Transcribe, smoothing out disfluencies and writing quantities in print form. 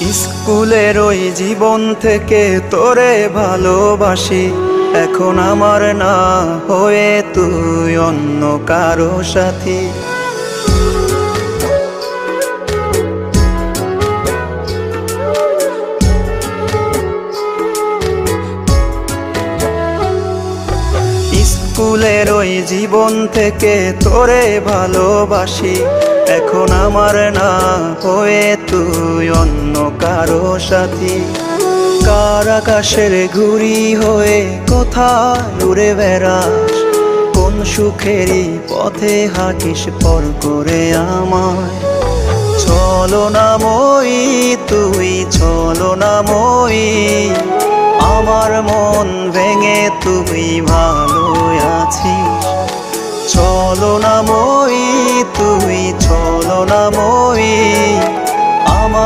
স্কুলের ওই জীবন থেকে তোরে ভালোবাসি, এখন আমার না হয়ে তুই অন্য কারো সাথী। স্কুলের ওই জীবন থেকে তোরে ভালোবাসি, এখন আমার না হয়ে তুই অন্য কারো সাথী। কার আকাশের ঘুড়ি হয়ে কোথায় উড়ে বেড়াস, কোন সুখেরই পথে হাঁটিস পর করে আমায়। চলো না মই তুই, চলো না মই, আমার মন ভেঙে তুই ভালো আছিস। চলো না মই তুই, চলো না মই,